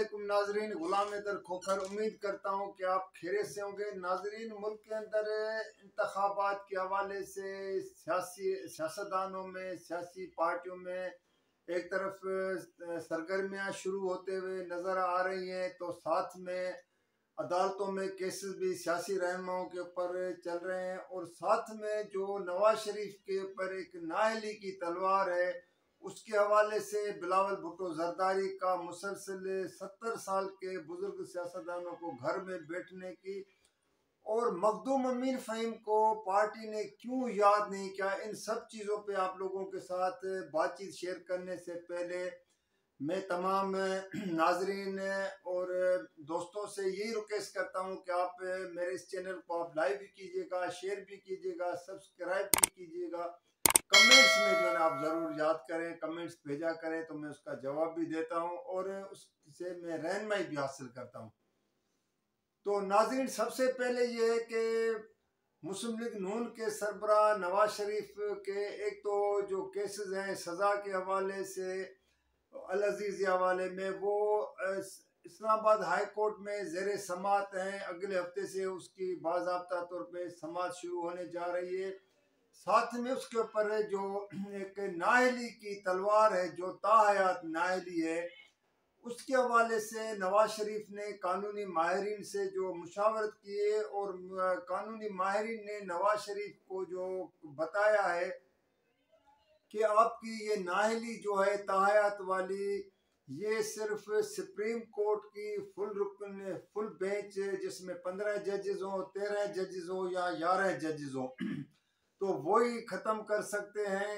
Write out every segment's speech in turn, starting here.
वालेकुम नाजरीन, गुलाम हैदर खोखर। उम्मीद करता हूँ कि आप खैरियत से होंगे। नाजरीन, मुल्क के अंदर इंतखाबात के हवाले से सियासतदानों में, सियासी पार्टियों में एक तरफ सरगर्मियाँ शुरू होते हुए नज़र आ रही हैं, तो साथ में अदालतों में केसेस भी सियासी रहनुमाओं के ऊपर चल रहे हैं। और साथ में जो नवाज शरीफ के ऊपर एक नाअहली की तलवार है, उसके हवाले से बिलावल भुट्टो जरदारी का मुसलसल 70 साल के बुजुर्ग सियासतदानों को घर में बैठने की और मखदूम अमीन फ़हीम को पार्टी ने क्यों याद नहीं किया, इन सब चीज़ों पे आप लोगों के साथ बातचीत शेयर करने से पहले मैं तमाम नाजरीन और दोस्तों से यही रिक्वेस्ट करता हूं कि आप मेरे इस चैनल को आप लाइक भी कीजिएगा, शेयर भी कीजिएगा, सब्सक्राइब भी कीजिएगा। कमेंट्स में जो है आप ज़रूर याद करें, कमेंट्स भेजा करें तो मैं उसका जवाब भी देता हूं और उससे मैं रहनुमाई भी हासिल करता हूं। तो नाज़रीन, सबसे पहले ये है कि मुस्लिम लीग नून के सरबरा नवाज शरीफ के एक तो जो केसेस हैं सज़ा के हवाले से, अल अजीज़ के हवाले में, वो इस्लामाबाद हाई कोर्ट में ज़ेर समाअत हैं। अगले हफ्ते से उसकी बाज़ाब्ता तौर पे समाअत शुरू होने जा रही है। साथ में उसके ऊपर जो एक नाअहली की तलवार है, जो ताहयात नाअहली है, उसके हवाले से नवाज शरीफ ने कानूनी माहिरीन से जो मुशावरत की है और कानूनी माहिरीन ने नवाज शरीफ को जो बताया है कि आपकी ये नाअहली जो है ताहयात वाली, ये सिर्फ सुप्रीम कोर्ट की फुल बेंच जिसमें 15 जजेस हो, 13 जजेस हो या 11 जजेस हो तो वही ख़त्म कर सकते हैं,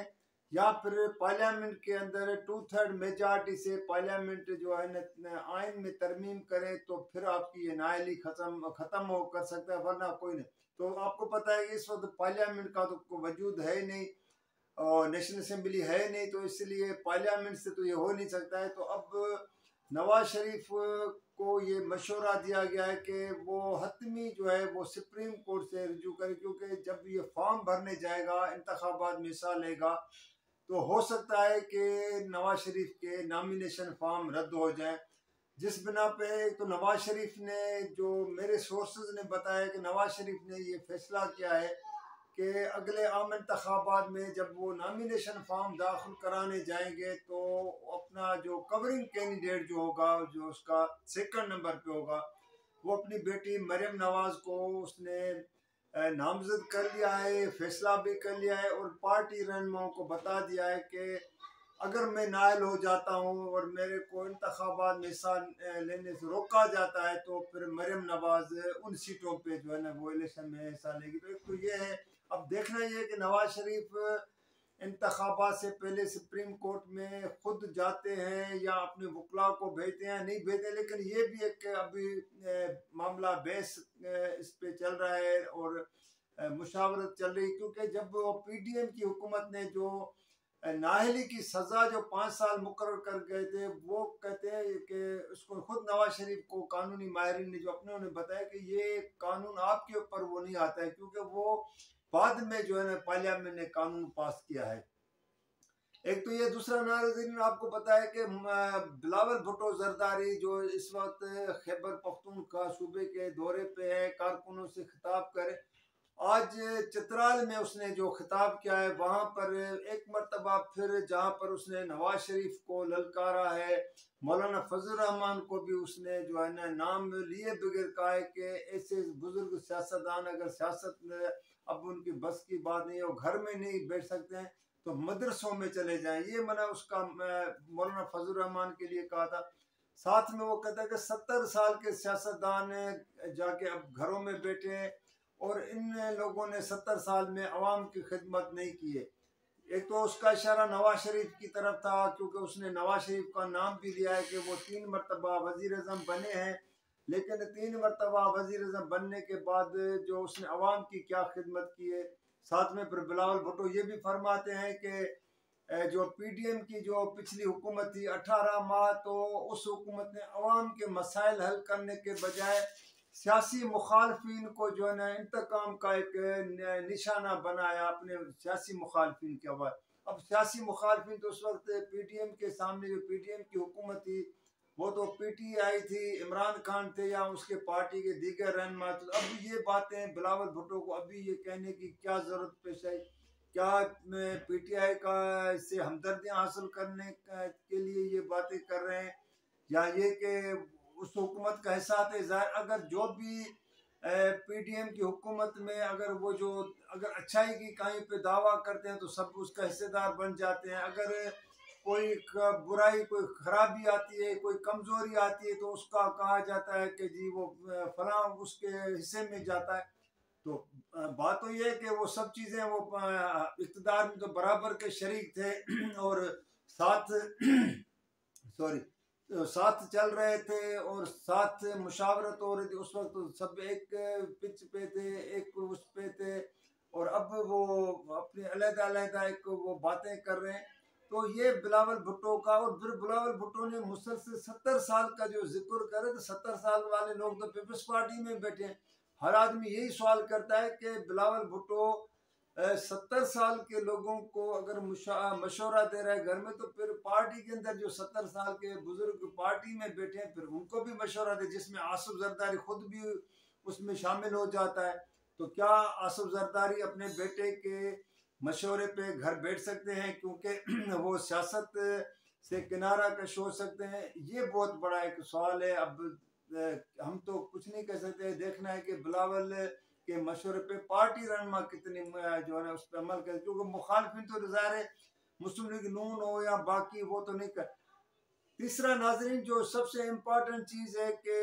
या फिर पार्लियामेंट के अंदर 2/3 मेजॉरिटी से पार्लियामेंट जो है न आइन में तरमीम करे तो फिर आपकी ये नाअहली ख़त्म हो कर सकता है, वरना कोई नहीं। तो आपको पता है इस वक्त पार्लियामेंट का तो वजूद है ही नहीं और नेशनल असेंबली है नहीं, तो इसलिए पार्लियामेंट से तो ये हो नहीं सकता है। तो अब नवाज शरीफ को ये मशवरा दिया गया है कि वो हतमी जो है वो सुप्रीम कोर्ट से रजू करे, क्योंकि जब ये फॉर्म भरने जाएगा, इंतखाबात में हिस्सा लेगा, तो हो सकता है कि नवाज शरीफ के नामिनेशन फॉर्म रद्द हो जाए। जिस बिना पे तो नवाज शरीफ ने, जो मेरे सोर्सेज ने बताया कि नवाज शरीफ ने ये फैसला किया है कि अगले आम इंतखाबात में जब वो नामिनेशन फॉर्म दाखिल कराने जाएंगे तो अपना जो कवरिंग कैंडिडेट जो होगा, जो उसका सेकंड नंबर पे होगा, वो अपनी बेटी मरियम नवाज को उसने नामजद कर लिया है, फैसला भी कर लिया है और पार्टी रहनुमाओं को बता दिया है कि अगर मैं नाअहल हो जाता हूँ और मेरे को इंतखाबात में हिस्सा लेने से रोका जाता है तो फिर मरियम नवाज उन सीटों पे जो है ना वो इलेक्शन में हिस्सा लेगी। तो एक तो ये है। अब देखना ये है कि नवाज शरीफ इंतखाबात से पहले सुप्रीम कोर्ट में खुद जाते हैं या अपने वकला को भेजते हैं, नहीं भेजते। लेकिन ये भी एक अभी मामला बहस इस पे चल रहा है और मुशावरत चल रही, क्योंकि जब PDM की हुकूमत ने जो नाअहली की सज़ा जो 5 साल मुकर्रर कर गए थे, वो कहते हैं कि उसको खुद नवाज शरीफ को कानूनी माहिरीन ने जो अपने उन्हें बताया कि ये कानून आपके ऊपर वो नहीं आता है, क्योंकि वो बाद में जो है ना पार्लियामेंट ने कानून पास किया है। एक तो ये, दूसरा नाज़रीन आपको पता है कि बिलावल भुट्टो जरदारी जो इस वक्त खैबर पख्तूनख्वा सूबे के दौरे पे है, कारकुनों से खिताब करे। आज चित्राल में उसने जो खिताब किया है, वहाँ पर एक मरतबा फिर जहाँ पर उसने नवाज शरीफ को ललकारा है, मौलाना फजल रहमान को भी उसने जो है ना नाम लिए बगैर कहा है कि ऐसे बुजुर्ग सियासतदान अगर सियासत में अब उनकी बस की बात नहीं है, वो घर में नहीं बैठ सकते हैं तो मदरसों में चले जाएं, ये मैंने उसका मौलाना फजल रहमान के लिए कहा था। साथ में वो कहता है कि 70 साल के सियासतदान जाके अब घरों में बैठे हैं और इन लोगों ने 70 साल में अवाम की खिदमत नहीं की है। एक तो उसका इशारा नवाज शरीफ की तरफ था, क्योंकि उसने नवाज शरीफ का नाम भी लिया है कि वो 3 मरतबा वज़ीर आज़म बने हैं, लेकिन 3 मरतबा वज़ीर आज़म बनने के बाद जो उसने अवाम की क्या खिदमत की है। साथ में फिर बिलावल भुट्टो ये भी फरमाते हैं कि जो PDM की जो पिछली हुकूमत थी 18 माह, तो उस हुकूमत ने अवाम के मसाइल हल करने के बजाय सियासी मुखालफिन को जो है ना इंतकाम का एक निशाना बनाया अपने सियासी मुखालफिन के बाद। अब सियासी मुखालफिन तो उस वक्त PDM के सामने, जो PDM की हुकूमत थी, वो तो पीटीआई थी, इमरान खान थे या उसके पार्टी के दीगर रहनुमा। तो अब ये बातें बिलावल भुट्टो को अभी ये कहने की क्या ज़रूरत पेश आई? क्या पीटीआई का इससे हमदर्दियाँ हासिल करने के लिए ये बातें कर रहे हैं, या ये कि उस हुकूमत का हिस्सा थे? ज़ाहिर अगर जो भी पीडीएम की हुकूमत में अगर वो जो अगर अच्छाई की कहीं पे दावा करते हैं तो सब उसका हिस्सेदार बन जाते हैं। अगर कोई बुराई, कोई खराबी आती है, कोई कमजोरी आती है तो उसका कहा जाता है कि जी वो फलां उसके हिस्से में जाता है। तो बात तो ये है कि वो सब चीज़ें वो इक़्तिदार में तो बराबर के शरीक थे और साथ सॉरी साथ चल रहे थे और साथ मुशावरत हो रही थी। उस वक्त तो सब एक पिच पे थे, एक उस पे थे, और अब वो अपनी अलग-अलग एक वो बातें कर रहे हैं। तो ये बिलावल भुट्टो का, और फिर बिलावल भुट्टो ने मुसलसल 70 साल का जो जिक्र करे, तो 70 साल वाले लोग तो पीपल्स पार्टी में बैठे हैं। हर आदमी यही सवाल करता है कि बिलावल भुट्टो 70 साल के लोगों को अगर मशवरा दे रहा है घर में, तो फिर पार्टी के अंदर जो 70 साल के बुजुर्ग पार्टी में बैठे हैं फिर उनको भी मशवरा दे, जिसमें आसिफ जरदारी खुद भी उसमें शामिल हो जाता है। तो क्या आसिफ जरदारी अपने बेटे के मशवरे पे घर बैठ सकते हैं क्योंकि वो सियासत से किनारा कश हो सकते हैं? ये बहुत बड़ा एक सवाल है। अब हम तो कुछ नहीं कह सकते, देखना है कि बिलावल के मशवरे पे पार्टी रहनुमा कितनी जो है ना उस पर अमल करे, क्योंकि मुखालफिन तो ज़ाहिर है मुस्लिम लीग नून हो या बाकी वो तो नहीं कर। तीसरा नाजरीन जो सबसे इम्पोर्टेंट चीज़ है कि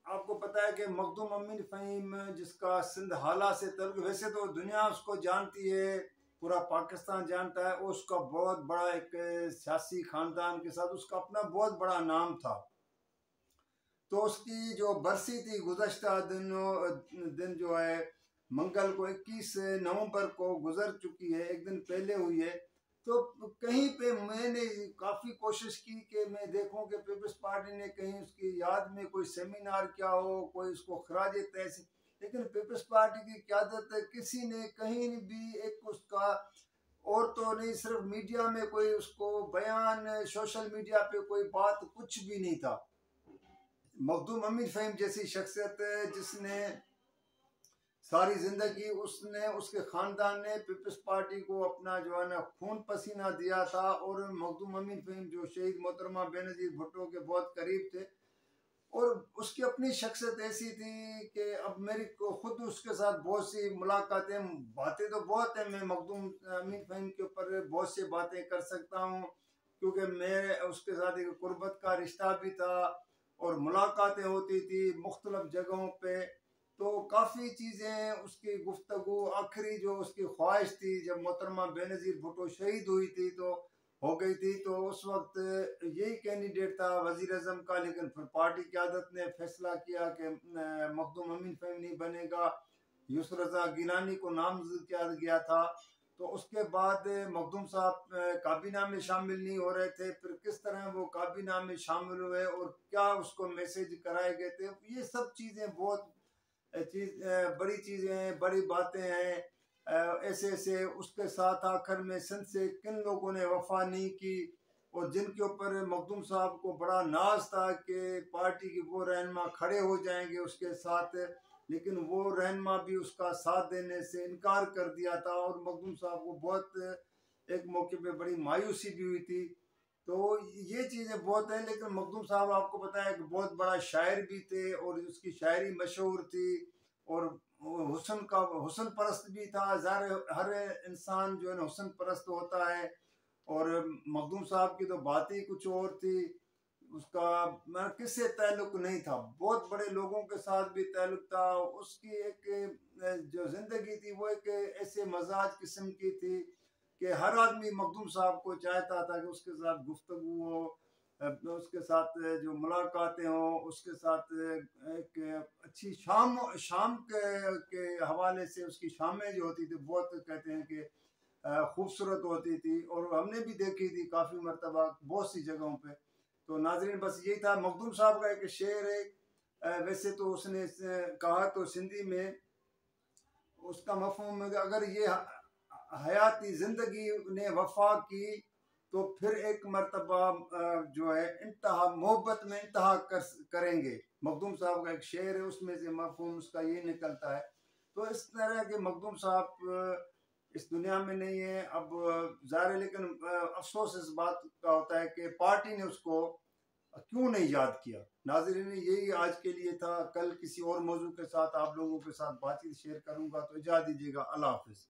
आपको पता है कि मखदूम अमीन फ़हीम जिसका सिंध हाला से तल्लुक़, वैसे तो दुनिया उसको जानती है, पूरा पाकिस्तान जानता है, उसका बहुत बड़ा एक सियासी ख़ानदान के साथ उसका अपना बहुत बड़ा नाम था। तो उसकी जो बरसी थी गुज़श्ता दिन जो है मंगल को 21 नवंबर को गुजर चुकी है, एक दिन पहले हुई है। तो कहीं पे मैंने काफ़ी कोशिश की कि मैं देखूं कि पीपल्स पार्टी ने कहीं उसकी याद में कोई सेमिनार किया हो, कोई उसको खराज तहसीन, लेकिन पीपल्स पार्टी की क़यादत किसी ने कहीं भी एक उसका, और तो नहीं सिर्फ मीडिया में कोई उसको बयान, सोशल मीडिया पे कोई बात, कुछ भी नहीं था। मखदूम अमीन फ़हीम जैसी शख्सियत जिसने सारी ज़िंदगी उसने उसके ख़ानदान ने पीपल्स पार्टी को अपना जो है ना खून पसीना दिया था, और मखदूम अमीन फ़हीम जो शहीद मोहतरमा बेनज़ीर भुट्टो के बहुत करीब थे, और उसकी अपनी शख्सियत ऐसी थी कि अब मेरी को खुद उसके साथ बहुत सी मुलाकातें, बातें तो बहुत हैं, मैं मखदूम अमीन फ़हीम के ऊपर बहुत सी बातें कर सकता हूँ क्योंकि मैं उसके साथ एक कुर्बत का रिश्ता भी था और मुलाकातें होती थी मुख्तलिफ जगहों पे। तो काफ़ी चीज़ें उसकी गुफ्तगू, आखिरी जो उसकी ख्वाहिश थी जब मोहतरमा बेनज़ीर भुट्टो शहीद हुई थी तो हो गई थी, तो उस वक्त यही कैंडिडेट था वज़ीर अज़म का, लेकिन फिर पार्टी क़यादत ने फैसला किया कि मखदूम अमीन फ़हीम नहीं बनेगा, यूसुफ रज़ा गिलानी को नामज़द किया गया था। तो उसके बाद मखदूम साहब काबीना में शामिल नहीं हो रहे थे, फिर किस तरह वो काबीना में शामिल हुए और क्या उसको मैसेज कराए गए थे, ये सब चीज़ें बहुत बड़ी चीज़ें हैं, बड़ी बातें हैं। ऐसे ऐसे उसके साथ आखिर में सिंध से किन लोगों ने वफा नहीं की, और जिनके ऊपर मखदूम साहब को बड़ा नाज था कि पार्टी की वो रहनुमा खड़े हो जाएंगे उसके साथ, लेकिन वो रहनुमा भी उसका साथ देने से इनकार कर दिया था, और मखदूम साहब को बहुत एक मौके पे बड़ी मायूसी भी हुई थी। तो ये चीज़ें बहुत हैं, लेकिन मखदूम साहब आपको पता है कि बहुत बड़ा शायर भी थे और उसकी शायरी मशहूर थी, और हुस्न का हुस्न परस्त भी था। ज़ाहिर हर इंसान जो है ना हुस्न परस्त होता है, और मखदूम साहब की तो बात ही कुछ और थी। उसका मैं किससे ताल्लुक नहीं था, बहुत बड़े लोगों के साथ भी ताल्लुक था। उसकी एक जो ज़िंदगी थी वो एक ऐसे मजाज किस्म की थी कि हर आदमी मखदूम साहब को चाहता था कि उसके साथ गुफ्तगू हो, उसके साथ जो मुलाकातें हों, उसके साथ एक अच्छी शाम शाम के हवाले से उसकी शामें जो होती थी बहुत कहते हैं कि खूबसूरत होती थी, और हमने भी देखी थी काफ़ी मरतबा बहुत सी जगहों पे। तो नाजरीन बस यही था। मखदूम साहब का एक शेर है, वैसे तो उसने कहा तो सिंधी में, उसका मफहूम है कि अगर ये हयाती ज़िंदगी ने वफा की तो फिर एक मर्तबा जो है इंतहा मोहब्बत में इंतहा करेंगे। मखदूम साहब का एक शेर है, उसमें से मफहूम उसका ये निकलता है। तो इस तरह के मखदूम साहब इस दुनिया में नहीं है अब, ज़ाहिर है, लेकिन अफसोस इस बात का होता है कि पार्टी ने उसको क्यों नहीं याद किया। नाज़रीन, यही आज के लिए था। कल किसी और मौजू के साथ आप लोगों के साथ बातचीत शेयर करूंगा, तो इजाज़त दीजिएगा। अल्लाह हाफिज़।